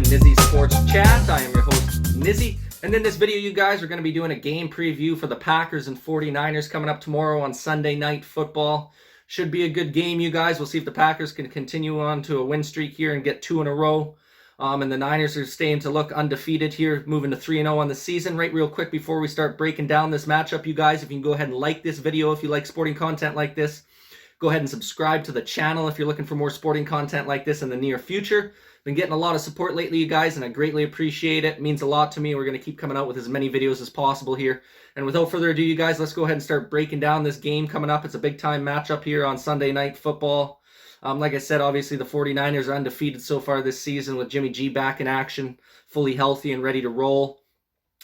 Nizzy Sports Chat. I am your host, Nizzy. And in this video, you guys are going to be doing a game preview for the Packers and 49ers coming up tomorrow on Sunday Night Football. Should be a good game, you guys. We'll see if the Packers can continue on to a win streak here and get 2 in a row. And the Niners are staying to look undefeated here, moving to 3-0 on the season. Right, real quick before we start breaking down this matchup, you guys, if you can go ahead and like this video if you like sporting content like this. Go ahead and subscribe to the channel if you're looking for more sporting content like this in the near future. Been getting a lot of support lately, you guys, and I greatly appreciate it. It means a lot to me. We're going to keep coming out with as many videos as possible here. And without further ado, you guys, let's go ahead and start breaking down this game coming up. It's a big-time matchup here on Sunday Night Football. Like I said, obviously the 49ers are undefeated so far this season with Jimmy G back in action, fully healthy and ready to roll.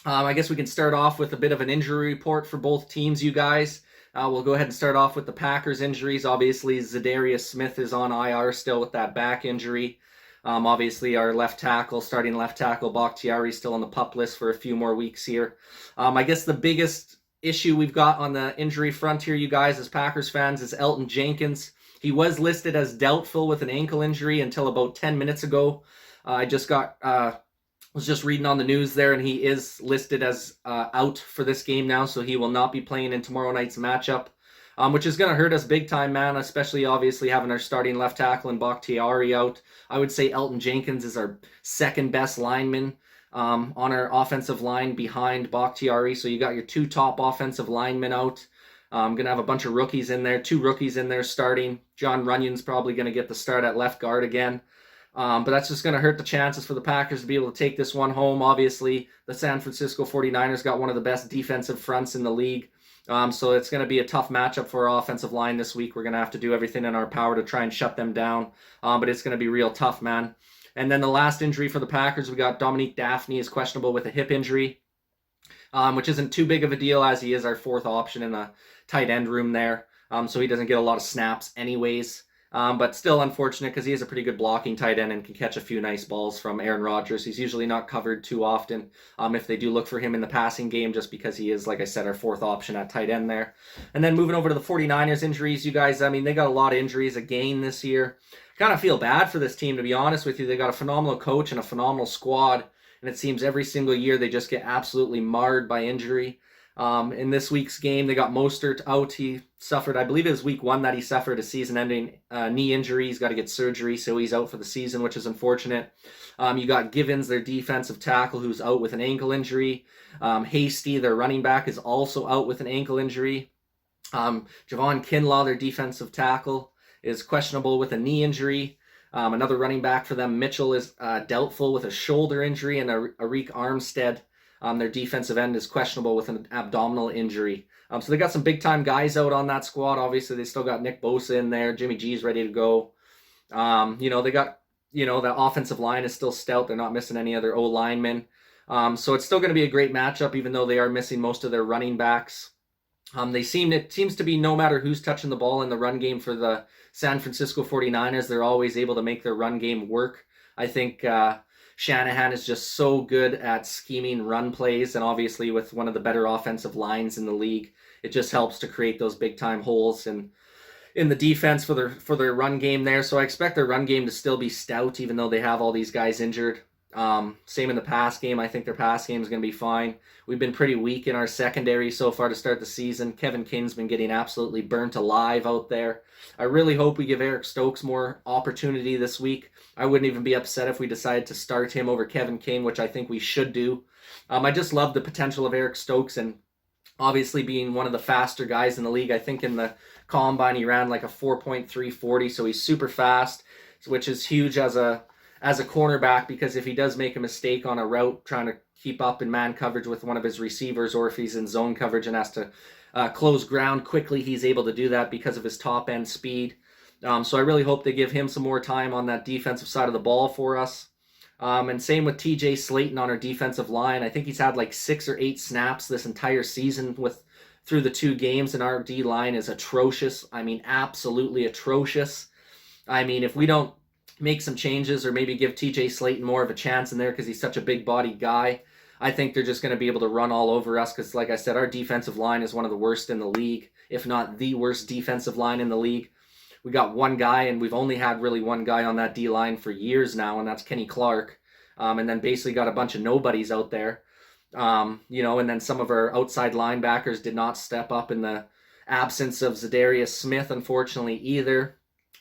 I guess we can start off with a bit of an injury report for both teams, you guys. We'll go ahead and start off with the Packers injuries. Obviously, Zadarius Smith is on IR still with that back injury. Obviously, our starting left tackle, Bakhtiari, still on the PUP list for a few more weeks here. I guess the biggest issue we've got on the injury front here, you guys, as Packers fans, is Elgton Jenkins. He was listed as doubtful with an ankle injury until about 10 minutes ago. I was just reading on the news there, and he is listed as out for this game now, so he will not be playing in tomorrow night's matchup, which is going to hurt us big time, man, especially obviously having our starting left tackle and Bakhtiari out. I would say Elgton Jenkins is our second best lineman on our offensive line behind Bakhtiari, so you got your two top offensive linemen out. I'm going to have a bunch of rookies in there, 2 rookies in there starting. John Runyon's probably going to get the start at left guard again. But that's just going to hurt the chances for the Packers to be able to take this one home. Obviously, the San Francisco 49ers got one of the best defensive fronts in the league. So it's going to be a tough matchup for our offensive line this week. We're going to have to do everything in our power to try and shut them down. But it's going to be real tough, man. And then the last injury for the Packers, we got Dominique Daphne is questionable with a hip injury, which isn't too big of a deal as he is our 4th option in the tight end room there. So he doesn't get a lot of snaps anyways. But still unfortunate because he is a pretty good blocking tight end and can catch a few nice balls from Aaron Rodgers. He's usually not covered too often if they do look for him in the passing game, just because he is, like I said, our 4th option at tight end there. And then moving over to the 49ers injuries, you guys, I mean, they got a lot of injuries again this year. Kind of feel bad for this team, to be honest with you. They got a phenomenal coach and a phenomenal squad, and it seems every single year they just get absolutely marred by injury. In this week's game, they got Mostert out. He suffered, I believe it was week 1 that he suffered a season-ending knee injury. He's got to get surgery, so he's out for the season, which is unfortunate. You got Givens, their defensive tackle, who's out with an ankle injury. Hasty, their running back, is also out with an ankle injury. Javon Kinlaw, their defensive tackle, is questionable with a knee injury. Another running back for them, Mitchell, is doubtful with a shoulder injury, and Arik Armstead, their defensive end, is questionable with an abdominal injury. So they got some big-time guys out on that squad. Obviously, they still got Nick Bosa in there. Jimmy G's ready to go. They got, the offensive line is still stout. They're not missing any other O-linemen. So it's still going to be a great matchup, even though they are missing most of their running backs. It seems to be no matter who's touching the ball in the run game for the San Francisco 49ers, they're always able to make their run game work. I think Shanahan is just so good at scheming run plays, and obviously with one of the better offensive lines in the league, it just helps to create those big-time holes in the defense for their run game there. So I expect their run game to still be stout, even though they have all these guys injured. Same in the pass game. I think their pass game is going to be fine. We've been pretty weak in our secondary so far to start the season. Kevin King's been getting absolutely burnt alive out there. I really hope we give Eric Stokes more opportunity this week. I wouldn't even be upset if we decided to start him over Kevin King, which I think we should do. I just love the potential of Eric Stokes, and obviously being one of the faster guys in the league. I think in the combine he ran like a 4.340, so he's super fast, which is huge as a cornerback, because if he does make a mistake on a route trying to keep up in man coverage with one of his receivers, or if he's in zone coverage and has to close ground quickly, he's able to do that because of his top end speed. So I really hope they give him some more time on that defensive side of the ball for us. And same with TJ Slayton on our defensive line. I think he's had like 6 or 8 snaps this entire season through the 2 games, and our D line is atrocious. I mean, absolutely atrocious. I mean, if we don't make some changes or maybe give TJ Slayton more of a chance in there because he's such a big-bodied guy, I think they're just going to be able to run all over us because, like I said, our defensive line is one of the worst in the league, if not the worst defensive line in the league. We got one guy, and we've only had really one guy on that D-line for years now, and that's Kenny Clark. and then basically got a bunch of nobodies out there. And then some of our outside linebackers did not step up in the absence of Zadarius Smith, unfortunately, either.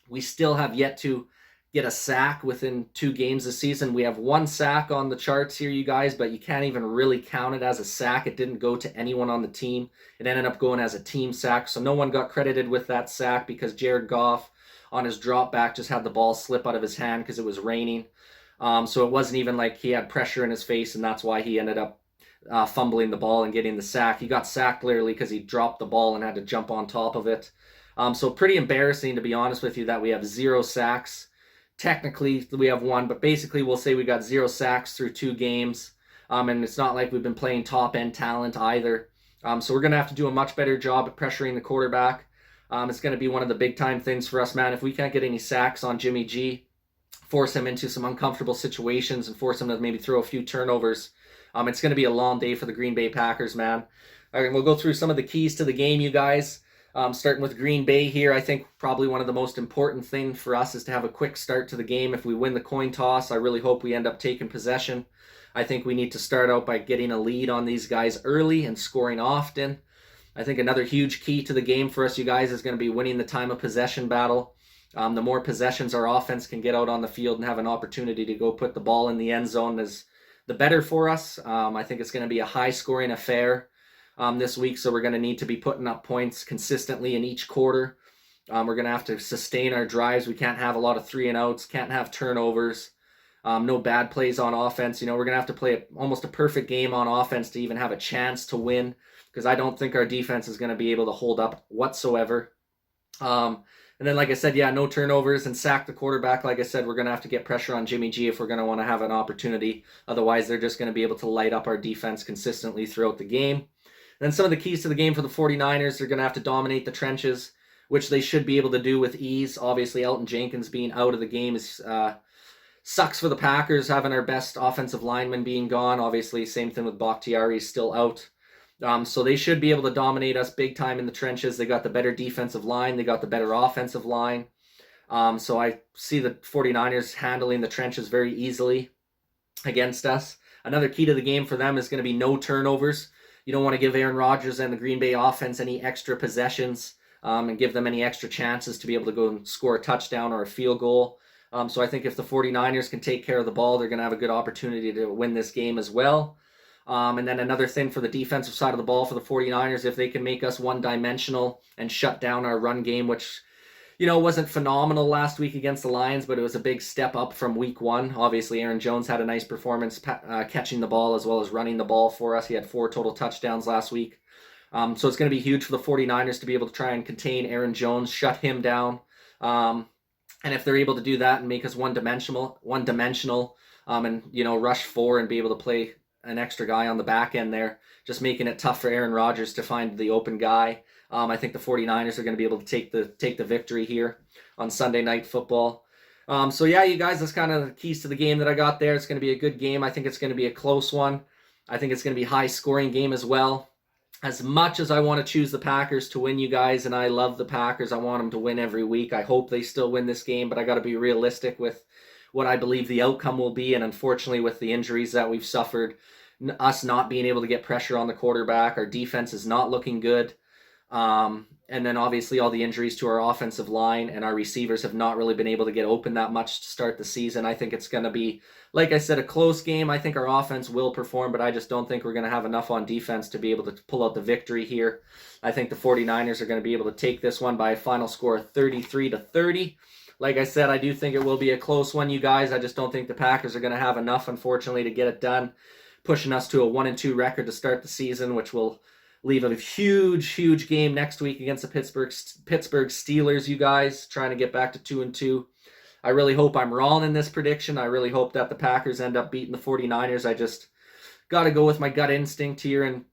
We still have yet to get a sack within 2 games this season. We have 1 sack on the charts here, you guys, but you can't even really count it as a sack. It didn't go to anyone on the team. It ended up going as a team sack, so no one got credited with that sack because Jared Goff on his drop back just had the ball slip out of his hand because it was raining. So it wasn't even like he had pressure in his face, and that's why he ended up fumbling the ball and getting the sack. He got sacked literally because he dropped the ball and had to jump on top of it. So pretty embarrassing, to be honest with you, that we have 0 sacks. Technically, we have 1, but basically we'll say we got 0 sacks through 2 games. And it's not like we've been playing top-end talent either. So we're going to have to do a much better job at pressuring the quarterback. It's going to be one of the big-time things for us, man. If we can't get any sacks on Jimmy G, force him into some uncomfortable situations and force him to maybe throw a few turnovers, it's going to be a long day for the Green Bay Packers, man. All right, we'll go through some of the keys to the game, you guys. Starting with Green Bay here, I think probably one of the most important things for us is to have a quick start to the game. If we win the coin toss, I really hope we end up taking possession. I think we need to start out by getting a lead on these guys early and scoring often. I think another huge key to the game for us, you guys, is going to be winning the time of possession battle. The more possessions our offense can get out on the field and have an opportunity to go put the ball in the end zone is the better for us. I think it's going to be a high-scoring affair this week, so we're going to need to be putting up points consistently in each quarter. We're going to have to sustain our drives. We can't have a lot of 3-and-outs, can't have turnovers, no bad plays on offense. We're going to have to play almost a perfect game on offense to even have a chance to win, because I don't think our defense is going to be able to hold up whatsoever. And then, like I said, no turnovers and sack the quarterback. Like I said, we're going to have to get pressure on Jimmy G if we're going to want to have an opportunity. Otherwise, they're just going to be able to light up our defense consistently throughout the game. And then some of the keys to the game for the 49ers, they're going to have to dominate the trenches, which they should be able to do with ease. Obviously, Elton Jenkins being out of the game is sucks for the Packers, having our best offensive lineman being gone. Obviously, same thing with Bakhtiari, still out. So they should be able to dominate us big time in the trenches. They got the better defensive line. They got the better offensive line. So I see the 49ers handling the trenches very easily against us. Another key to the game for them is going to be no turnovers. You don't want to give Aaron Rodgers and the Green Bay offense any extra possessions and give them any extra chances to be able to go and score a touchdown or a field goal. So I think if the 49ers can take care of the ball, they're going to have a good opportunity to win this game as well. And then another thing for the defensive side of the ball for the 49ers, if they can make us one-dimensional and shut down our run game, which, wasn't phenomenal last week against the Lions, but it was a big step up from week 1. Obviously, Aaron Jones had a nice performance catching the ball as well as running the ball for us. He had 4 total touchdowns last week. So it's going to be huge for the 49ers to be able to try and contain Aaron Jones, shut him down. And if they're able to do that and make us one-dimensional, and, rush 4 and be able to play an extra guy on the back end there, just making it tough for Aaron Rodgers to find the open guy. I think the 49ers are going to be able to take the victory here on Sunday Night Football. You guys, that's kind of the keys to the game that I got there. It's going to be a good game. I think it's going to be a close one. I think it's going to be a high-scoring game as well. As much as I want to choose the Packers to win, you guys, and I love the Packers, I want them to win every week. I hope they still win this game, but I got to be realistic with what I believe the outcome will be, and unfortunately with the injuries that we've suffered, us not being able to get pressure on the quarterback, our defense is not looking good. And then obviously all the injuries to our offensive line and our receivers have not really been able to get open that much to start the season. I think it's going to be, like I said, a close game. I think our offense will perform, but I just don't think we're going to have enough on defense to be able to pull out the victory here. I think the 49ers are going to be able to take this one by a final score of 33-30. Like I said, I do think it will be a close one, you guys. I just don't think the Packers are going to have enough, unfortunately, to get it done, pushing us to a 1-2 record to start the season, which will leave a huge game next week against the Pittsburgh Steelers, you guys, trying to get back to 2-2. I really hope I'm wrong in this prediction. I really hope that the Packers end up beating the 49ers. I just got to go with my gut instinct here, and,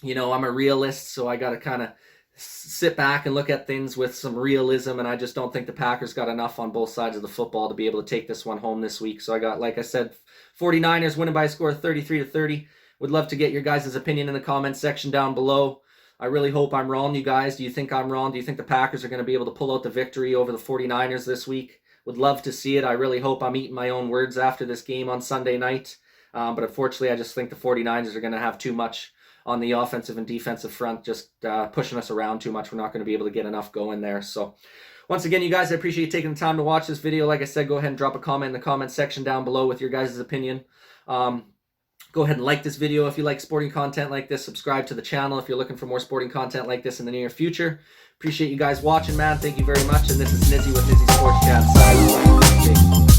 I'm a realist, so I got to kind of sit back and look at things with some realism, and I just don't think the Packers got enough on both sides of the football to be able to take this one home this week. So I got, like I said, 49ers winning by a score of 33-30. Would love to get your guys' opinion in the comments section down below. I really hope I'm wrong, you guys. Do you think I'm wrong? Do you think the Packers are going to be able to pull out the victory over the 49ers this week? Would love to see it. I really hope I'm eating my own words after this game on Sunday night. But unfortunately, I just think the 49ers are going to have too much on the offensive and defensive front, just pushing us around too much. We're not going to be able to get enough going there. So once again, you guys, I appreciate you taking the time to watch this video. Like I said, go ahead and drop a comment in the comment section down below with your guys' opinion. Go ahead and like this video if you like sporting content like this. Subscribe to the channel if you're looking for more sporting content like this in the near future. Appreciate you guys watching, man. Thank you very much. And this is Nizzy with Nizzy Sports Chat.